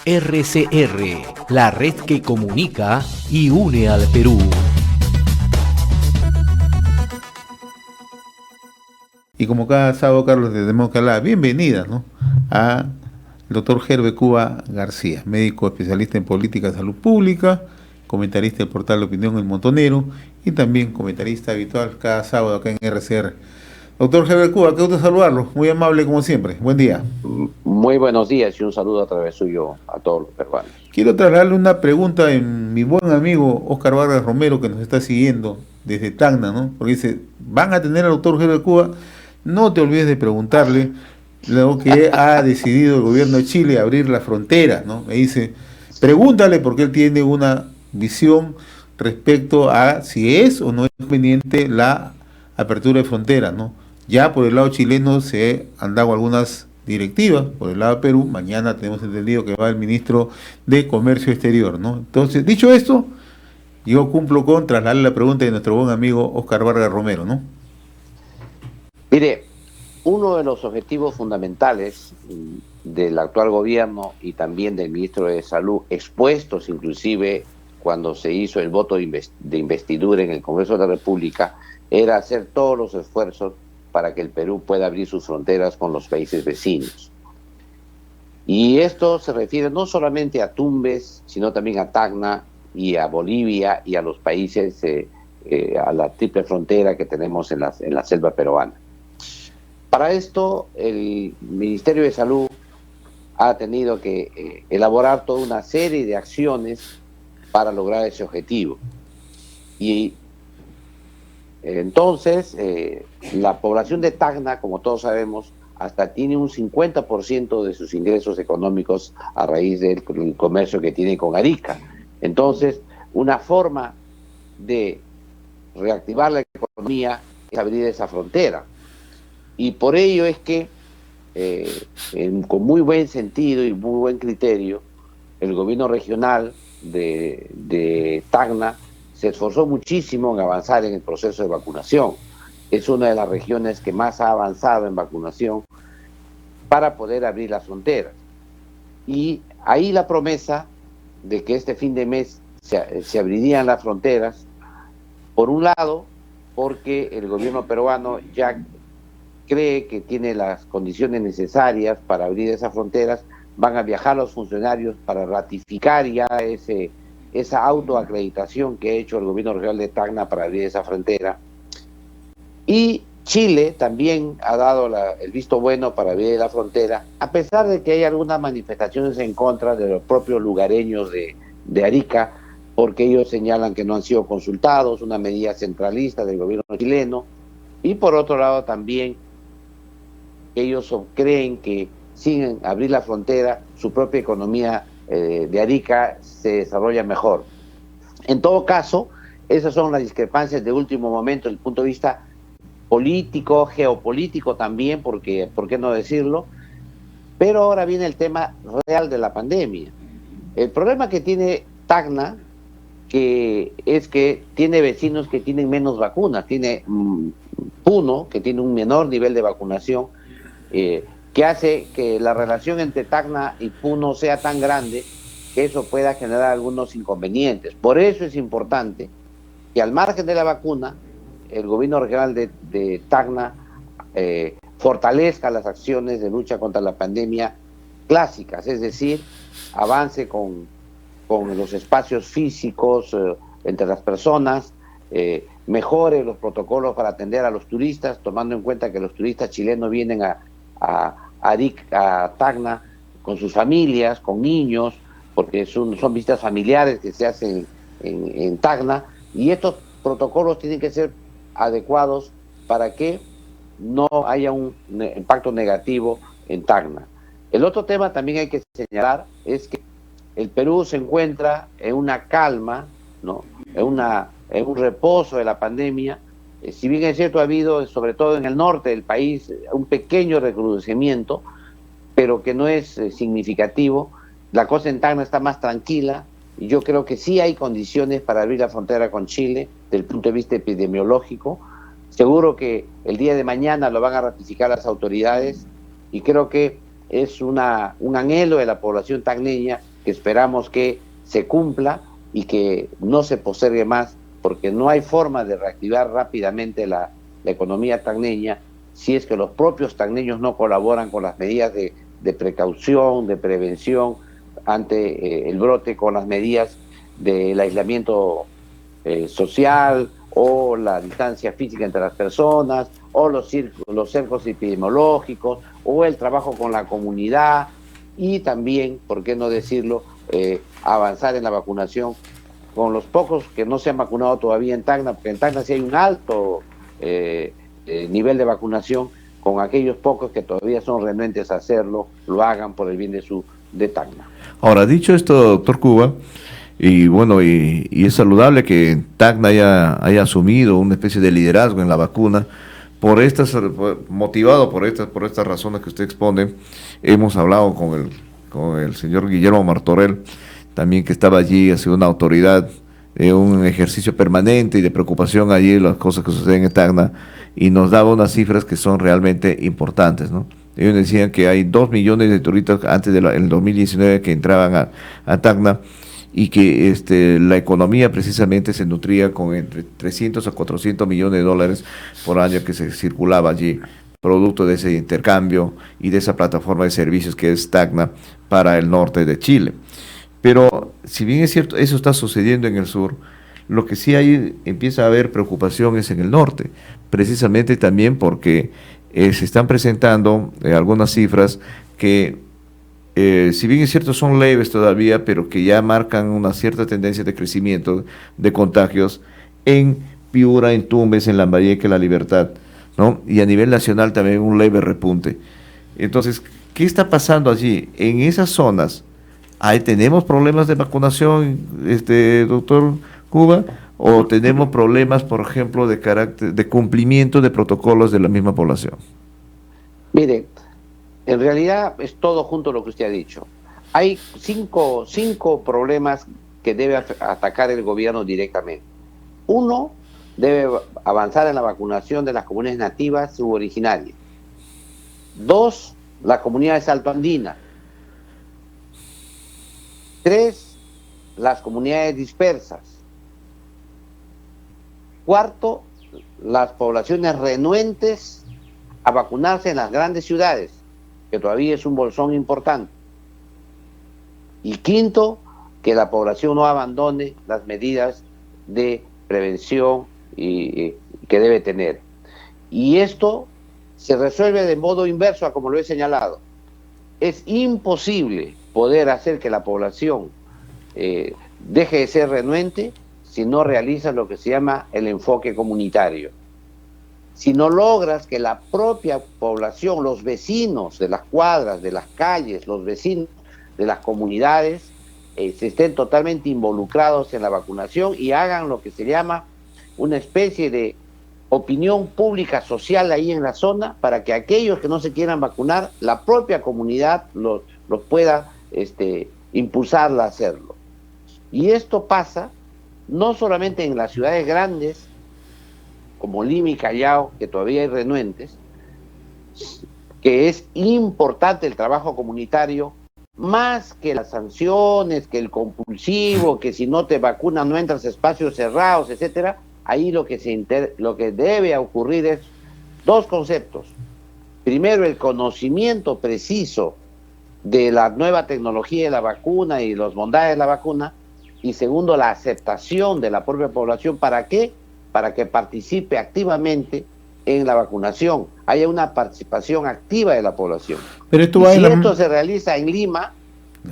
RCR, la red que comunica y une al Perú. Y como cada sábado, Carlos, tenemos que hablar, bienvenida, ¿no?, a el doctor Gerbe Cuba García, médico especialista en política de salud pública, comentarista del portal de opinión El Montonero y también comentarista habitual cada sábado acá en RCR. Doctor Gerbe Cuba, qué gusto saludarlo, muy amable como siempre, buen día. Muy buenos días y un saludo a través suyo a todos los peruanos. Quiero trasladarle una pregunta en mi buen amigo Oscar Vargas Romero, que nos está siguiendo desde Tacna, ¿no? Porque dice, van a tener al doctor Gerbe Cuba, no te olvides de preguntarle lo que ha decidido el gobierno de Chile, abrir la frontera, ¿no? Me dice, pregúntale porque él tiene una visión respecto a si es o no es conveniente la apertura de fronteras, ¿no? Ya por el lado chileno se han dado algunas directivas, por el lado de Perú, mañana tenemos entendido que va el ministro de Comercio Exterior, ¿no? Entonces, dicho esto, yo cumplo con trasladarle la pregunta de nuestro buen amigo Oscar Vargas Romero, ¿no? Mire, uno de los objetivos fundamentales del actual gobierno y también del ministro de Salud, expuestos inclusive cuando se hizo el voto de investidura en el Congreso de la República, era hacer todos los esfuerzos para que el Perú pueda abrir sus fronteras con los países vecinos. Y esto se refiere no solamente a Tumbes, sino también a Tacna y a Bolivia y a los países, a la triple frontera que tenemos en la selva peruana. Para esto, el Ministerio de Salud ha tenido que elaborar toda una serie de acciones para lograr ese objetivo. Y entonces, la población de Tacna, como todos sabemos, hasta tiene un 50% de sus ingresos económicos a raíz del comercio que tiene con Arica. Entonces, una forma de reactivar la economía es abrir esa frontera. Y por ello es que, con muy buen sentido y muy buen criterio, el gobierno regional de Tacna se esforzó muchísimo en avanzar en el proceso de vacunación. Es una de las regiones que más ha avanzado en vacunación para poder abrir las fronteras. Y ahí la promesa de que este fin de mes se abrirían las fronteras, por un lado, porque el gobierno peruano ya cree que tiene las condiciones necesarias para abrir esas fronteras, van a viajar los funcionarios para ratificar ya esa autoacreditación que ha hecho el gobierno regional de Tacna para abrir esa frontera. Y Chile también ha dado el visto bueno para abrir la frontera, a pesar de que hay algunas manifestaciones en contra de los propios lugareños de Arica, porque ellos señalan que no han sido consultados, una medida centralista del gobierno chileno, y por otro lado también ellos creen que sin abrir la frontera, su propia economía de Arica se desarrolla mejor. En todo caso, esas son las discrepancias de último momento desde el punto de vista político, geopolítico también, porque, ¿por qué no decirlo? Pero ahora viene el tema real de la pandemia. El problema que tiene Tacna, que es que tiene vecinos que tienen menos vacunas, tiene Puno, que tiene un menor nivel de vacunación, que hace que la relación entre Tacna y Puno sea tan grande que eso pueda generar algunos inconvenientes. Por eso es importante que, al margen de la vacuna, el gobierno regional de Tacna fortalezca las acciones de lucha contra la pandemia clásicas, es decir, avance con los espacios físicos entre las personas, mejore los protocolos para atender a los turistas, tomando en cuenta que los turistas chilenos vienen a Tacna con sus familias, con niños, porque son visitas familiares que se hacen en Tacna, y estos protocolos tienen que ser adecuados para que no haya un impacto negativo en Tacna. El otro tema también hay que señalar es que el Perú se encuentra en una calma, ¿no?, en un reposo de la pandemia. Si bien es cierto, ha habido, sobre todo en el norte del país, un pequeño recrudecimiento, pero que no es significativo. La cosa en Tacna está más tranquila, y yo creo que sí hay condiciones para abrir la frontera con Chile desde el punto de vista epidemiológico. Seguro que el día de mañana lo van a ratificar las autoridades, y creo que es un anhelo de la población tacneña que esperamos que se cumpla y que no se postergue más, porque no hay forma de reactivar rápidamente la economía tacneña si es que los propios tacneños no colaboran con las medidas de precaución, de prevención ante el brote, con las medidas del aislamiento social o la distancia física entre las personas o los cercos epidemiológicos o el trabajo con la comunidad y también, por qué no decirlo, avanzar en la vacunación con los pocos que no se han vacunado todavía en Tacna, porque en Tacna sí hay un alto nivel de vacunación, con aquellos pocos que todavía son renuentes a hacerlo, lo hagan por el bien de Tacna. Ahora, dicho esto, doctor Cuba, y bueno, y es saludable que Tacna haya asumido una especie de liderazgo en la vacuna, motivado por estas razones que usted expone. Hemos hablado con el señor Guillermo Martorell, también, que estaba allí, ha sido una autoridad, un ejercicio permanente y de preocupación allí, las cosas que suceden en Tacna, y nos daba unas cifras que son realmente importantes, ¿no? Ellos decían que hay 2 millones de turistas antes del 2019 que entraban a Tacna, y que la economía precisamente se nutría con entre 300 a 400 millones de dólares por año que se circulaba allí, producto de ese intercambio y de esa plataforma de servicios que es Tacna para el norte de Chile. Pero si bien es cierto, eso está sucediendo en el sur, lo que sí empieza a haber preocupación es en el norte, precisamente también porque se están presentando algunas cifras que, si bien es cierto, son leves todavía, pero que ya marcan una cierta tendencia de crecimiento de contagios en Piura, en Tumbes, en Lambayeque, La Libertad, ¿no? Y a nivel nacional también un leve repunte. Entonces, ¿qué está pasando allí? En esas zonas, ¿ahí tenemos problemas de vacunación, doctor Cuba? ¿O tenemos problemas, por ejemplo, de cumplimiento de protocolos de la misma población? Mire, en realidad es todo junto lo que usted ha dicho. Hay cinco problemas que debe atacar el gobierno directamente. Uno, debe avanzar en la vacunación de las comunidades nativas suboriginarias. Dos, las comunidades altoandinas. Tres, las comunidades dispersas. Cuarto, las poblaciones renuentes a vacunarse en las grandes ciudades, que todavía es un bolsón importante. Y quinto, que la población no abandone las medidas de prevención que debe tener. Y esto se resuelve de modo inverso a como lo he señalado. Es imposible poder hacer que la población deje de ser renuente si no realizas lo que se llama el enfoque comunitario. Si no logras que la propia población, los vecinos de las cuadras, de las calles, los vecinos de las comunidades, se estén totalmente involucrados en la vacunación y hagan lo que se llama una especie de opinión pública social ahí en la zona, para que aquellos que no se quieran vacunar, la propia comunidad los pueda impulsarla a hacerlo. Y esto pasa no solamente en las ciudades grandes, como Lima y Callao, que todavía hay renuentes, que es importante el trabajo comunitario, más que las sanciones, que el compulsivo, que si no te vacunan no entras a espacios cerrados, etcétera. Ahí lo que debe ocurrir es dos conceptos. Primero, el conocimiento preciso de la nueva tecnología de la vacuna y las bondades de la vacuna, y segundo, la aceptación de la propia población. ¿Para qué? Para que participe activamente en la vacunación, haya una participación activa de la población. Pero esto si esto se realiza en Lima,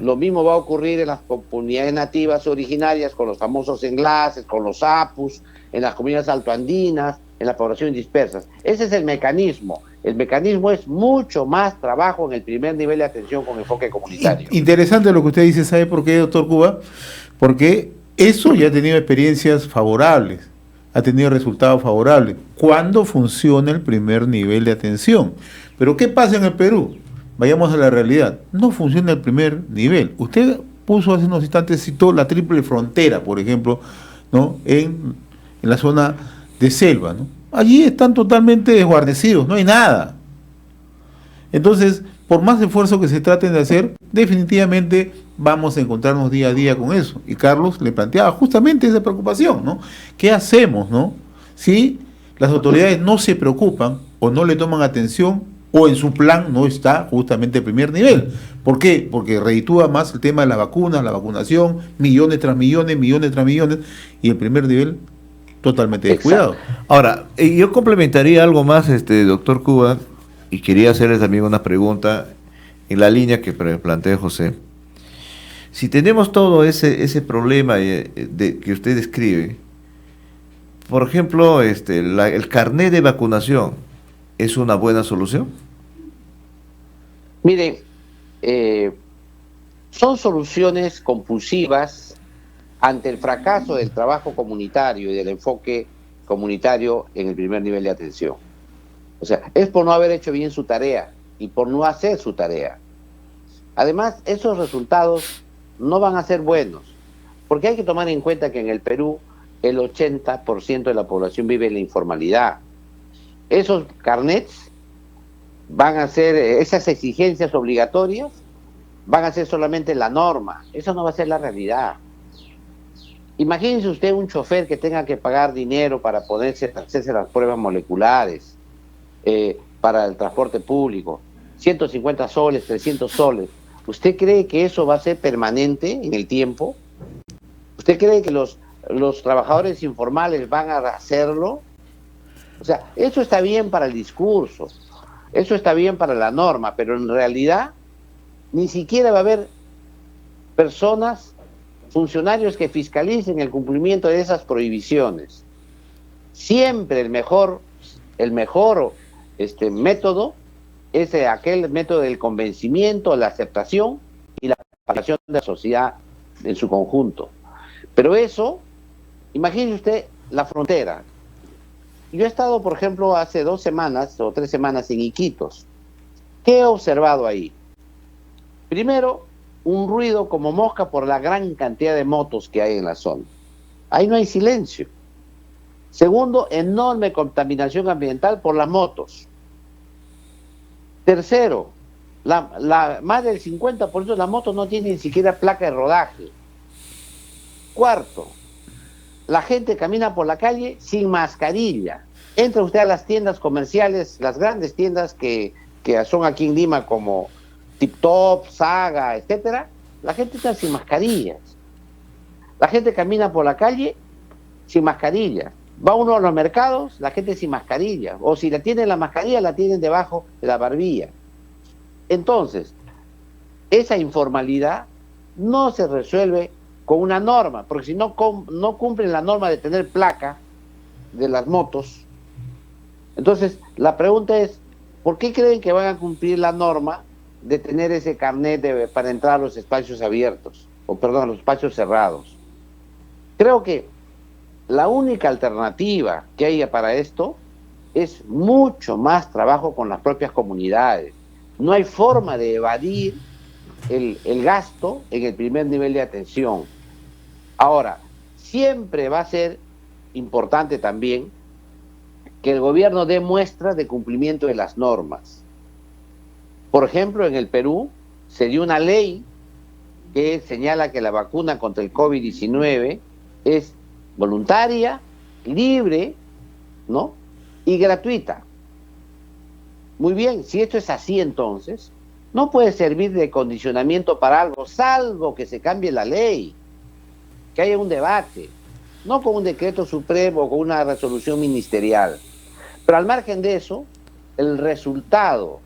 lo mismo va a ocurrir en las comunidades nativas originarias, con los famosos enlaces, con los APUS, en las comunidades altoandinas, en las poblaciones dispersas. Ese es el mecanismo. El mecanismo es mucho más trabajo en el primer nivel de atención con enfoque comunitario. Interesante lo que usted dice, ¿sabe por qué, doctor Cuba? Porque eso ya ha tenido experiencias favorables, ha tenido resultados favorables, cuando funciona el primer nivel de atención. Pero ¿qué pasa en el Perú? Vayamos a la realidad. No funciona el primer nivel. Usted puso hace unos instantes, citó la triple frontera, por ejemplo, ¿no? En la zona de selva, ¿no? Allí están totalmente desguarnecidos, no hay nada. Entonces, por más esfuerzo que se traten de hacer, definitivamente vamos a encontrarnos día a día con eso. Y Carlos le planteaba justamente esa preocupación, ¿no? ¿Qué hacemos, no? Si las autoridades no se preocupan o no le toman atención o en su plan no está justamente el primer nivel. ¿Por qué? Porque reditúa más el tema de las vacunas, la vacunación, millones tras millones, millones tras millones, y el primer nivel totalmente descuidado. Ahora, yo complementaría algo más, doctor Cuba, y quería hacerle también una pregunta en la línea que plantea José. Si tenemos todo ese problema que usted describe, por ejemplo, el carnet de vacunación, ¿es una buena solución? Mire, son soluciones compulsivas ante el fracaso del trabajo comunitario y del enfoque comunitario en el primer nivel de atención. O sea, es por no haber hecho bien su tarea y por no hacer su tarea. Además, esos resultados no van a ser buenos, porque hay que tomar en cuenta que en el Perú el 80% de la población vive en la informalidad. Esos carnets van a ser, esas exigencias obligatorias van a ser solamente la norma. Eso no va a ser la realidad. Imagínese usted un chofer que tenga que pagar dinero para poderse hacerse las pruebas moleculares, para el transporte público, 150 soles, 300 soles. ¿Usted cree que eso va a ser permanente en el tiempo? ¿Usted cree que los trabajadores informales van a hacerlo? O sea, eso está bien para el discurso, eso está bien para la norma, pero en realidad ni siquiera va a haber personas, funcionarios que fiscalicen el cumplimiento de esas prohibiciones. Siempre el mejor método es aquel método del convencimiento, la aceptación y la participación de la sociedad en su conjunto. Pero eso, imagínese usted la frontera. Yo he estado, por ejemplo, hace 2 semanas o 3 semanas en Iquitos. ¿Qué he observado ahí? Primero, un ruido como mosca por la gran cantidad de motos que hay en la zona. Ahí no hay silencio. Segundo, enorme contaminación ambiental por las motos. Tercero, más del 50% de las motos no tienen ni siquiera placa de rodaje. Cuarto, la gente camina por la calle sin mascarilla. Entra usted a las tiendas comerciales, las grandes tiendas que son aquí en Lima como Tip Top, Saga, etcétera, la gente está sin mascarillas. La gente camina por la calle sin mascarilla. Va uno a los mercados, la gente sin mascarilla. O si la tienen la mascarilla, la tienen debajo de la barbilla. Entonces, esa informalidad no se resuelve con una norma, porque si no cumplen la norma de tener placa de las motos. Entonces, la pregunta es, ¿por qué creen que van a cumplir la norma de tener ese carnet para entrar a los espacios abiertos? A los espacios cerrados. Creo que la única alternativa que haya para esto es mucho más trabajo con las propias comunidades. No hay forma de evadir el gasto en el primer nivel de atención. Ahora, siempre va a ser importante también que el gobierno dé muestras de cumplimiento de las normas. Por ejemplo, en el Perú se dio una ley que señala que la vacuna contra el COVID-19 es voluntaria, libre, ¿no? Y gratuita. Muy bien, si esto es así, entonces no puede servir de condicionamiento para algo, salvo que se cambie la ley, que haya un debate, no con un decreto supremo o con una resolución ministerial. Pero al margen de eso, el resultado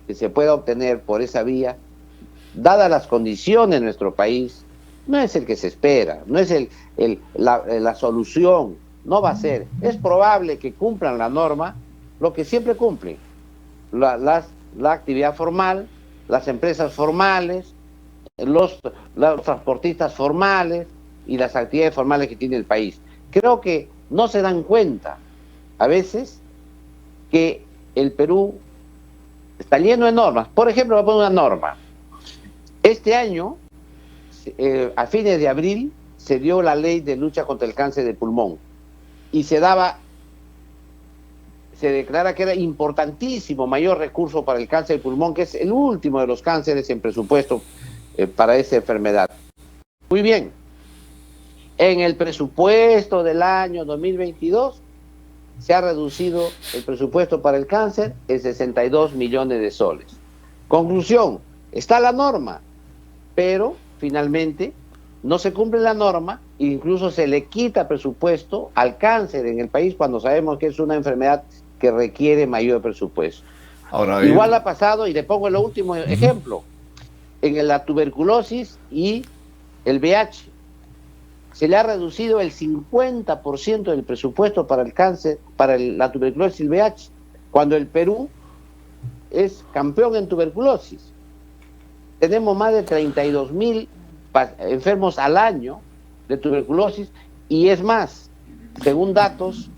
que se pueda obtener por esa vía, dadas las condiciones de nuestro país, no es el que se espera, no es la solución, no va a ser. Es probable que cumplan la norma, lo que siempre cumplen, la actividad formal, las empresas formales, los transportistas formales y las actividades formales que tiene el país. Creo que no se dan cuenta a veces que el Perú está lleno de normas. Por ejemplo, voy a poner una norma. Este año, a fines de abril, se dio la ley de lucha contra el cáncer de pulmón y se daba se declara que era importantísimo mayor recurso para el cáncer de pulmón, que es el último de los cánceres en presupuesto para esa enfermedad. Muy bien, en el presupuesto del año 2022 se ha reducido el presupuesto para el cáncer en 62 millones de soles. Conclusión, está la norma, pero finalmente no se cumple la norma e incluso se le quita presupuesto al cáncer en el país cuando sabemos que es una enfermedad que requiere mayor presupuesto. Ahora, igual ha pasado, y le pongo el último ejemplo, en la tuberculosis y el VIH. Se le ha reducido el 50% del presupuesto para el cáncer, para la tuberculosis y el VIH, cuando el Perú es campeón en tuberculosis. Tenemos más de 32,000 enfermos al año de tuberculosis, y es más, según datos,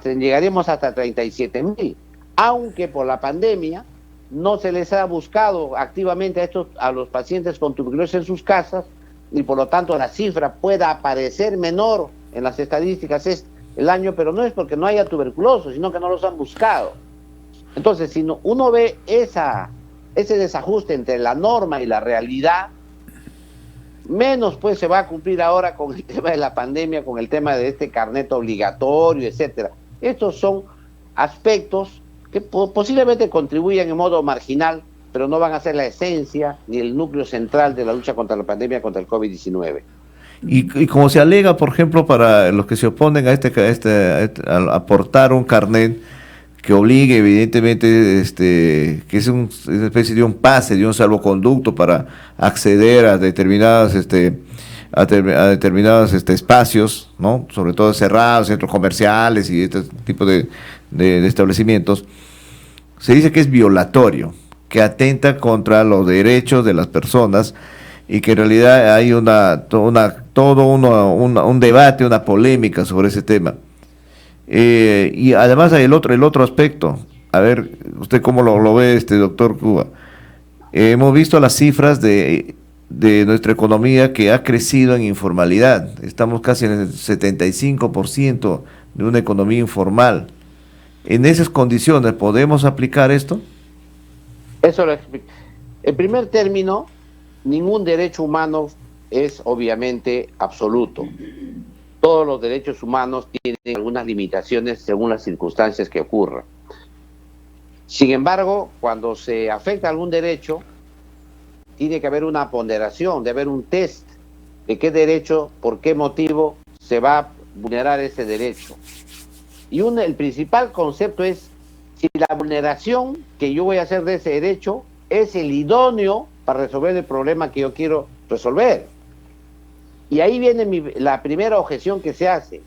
llegaremos hasta 37,000, aunque por la pandemia no se les ha buscado activamente a los pacientes con tuberculosis en sus casas, y por lo tanto la cifra pueda aparecer menor en las estadísticas el año, pero no es porque no haya tuberculosos, sino que no los han buscado. Entonces, si uno ve ese desajuste entre la norma y la realidad, menos pues se va a cumplir ahora con el tema de la pandemia, con el tema de este carnet obligatorio, etcétera. Estos son aspectos que posiblemente contribuyan en modo marginal, pero no van a ser la esencia ni el núcleo central de la lucha contra la pandemia, contra el COVID-19. Y como se alega, por ejemplo, para los que se oponen a a aportar un carnet que obligue, evidentemente, que es una especie de un pase, de un salvoconducto para acceder a determinados espacios, ¿no? Sobre todo cerrados, centros comerciales y este tipo de establecimientos. Se dice que es violatorio, que atenta contra los derechos de las personas, y que en realidad hay un debate, una polémica sobre ese tema. Y además hay el otro aspecto. A ver, ¿usted cómo lo ve, doctor Cuba? Hemos visto las cifras de nuestra economía, que ha crecido en informalidad. Estamos casi en el 75% de una economía informal. ¿En esas condiciones podemos aplicar esto? Eso lo explico. En primer término, ningún derecho humano es obviamente absoluto. Todos los derechos humanos tienen algunas limitaciones según las circunstancias que ocurran. Sin embargo, cuando se afecta algún derecho, tiene que haber una ponderación, de haber un test de qué derecho, por qué motivo se va a vulnerar ese derecho. Y el principal concepto es si la vulneración que yo voy a hacer de ese derecho es el idóneo para resolver el problema que yo quiero resolver. Y ahí viene la primera objeción que se hace.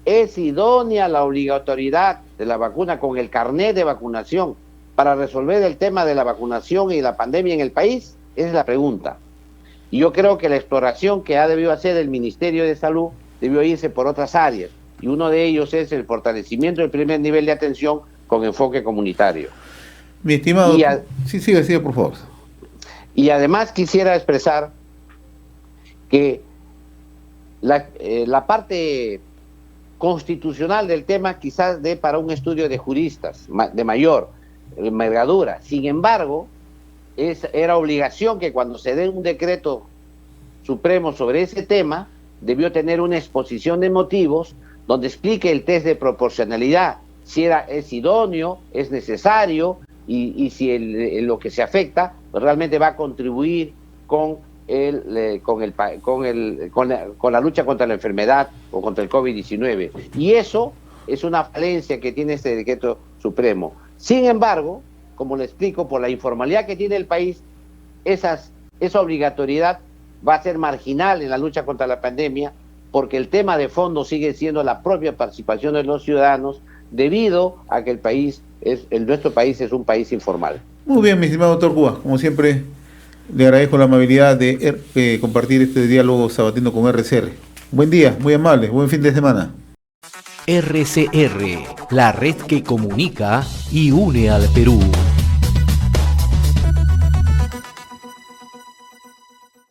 ¿Es idónea la obligatoriedad de la vacuna con el carnet de vacunación para resolver el tema de la vacunación y la pandemia en el país? Esa es la pregunta. Y yo creo que la exploración que ha debido hacer el Ministerio de Salud debió irse por otras áreas. Y uno de ellos es el fortalecimiento del primer nivel de atención con enfoque comunitario. Mi estimado... Sí, sigue, por favor. Y además quisiera expresar que la parte constitucional del tema quizás dé para un estudio de juristas de mayor envergadura. Sin embargo, era obligación que cuando se dé un decreto supremo sobre ese tema, debió tener una exposición de motivos donde explique el test de proporcionalidad, si es idóneo, es necesario, y si lo que se afecta realmente va a contribuir con la lucha contra la enfermedad o contra el COVID-19. Y eso es una falencia que tiene este decreto supremo. Sin embargo, como le explico, por la informalidad que tiene el país, esa obligatoriedad va a ser marginal en la lucha contra la pandemia, porque el tema de fondo sigue siendo la propia participación de los ciudadanos, debido a que nuestro país es un país informal. Muy bien, mi estimado doctor Cuba, como siempre, le agradezco la amabilidad de compartir este diálogo sabatino con RCR. Buen día, muy amable, buen fin de semana. RCR, la red que comunica y une al Perú.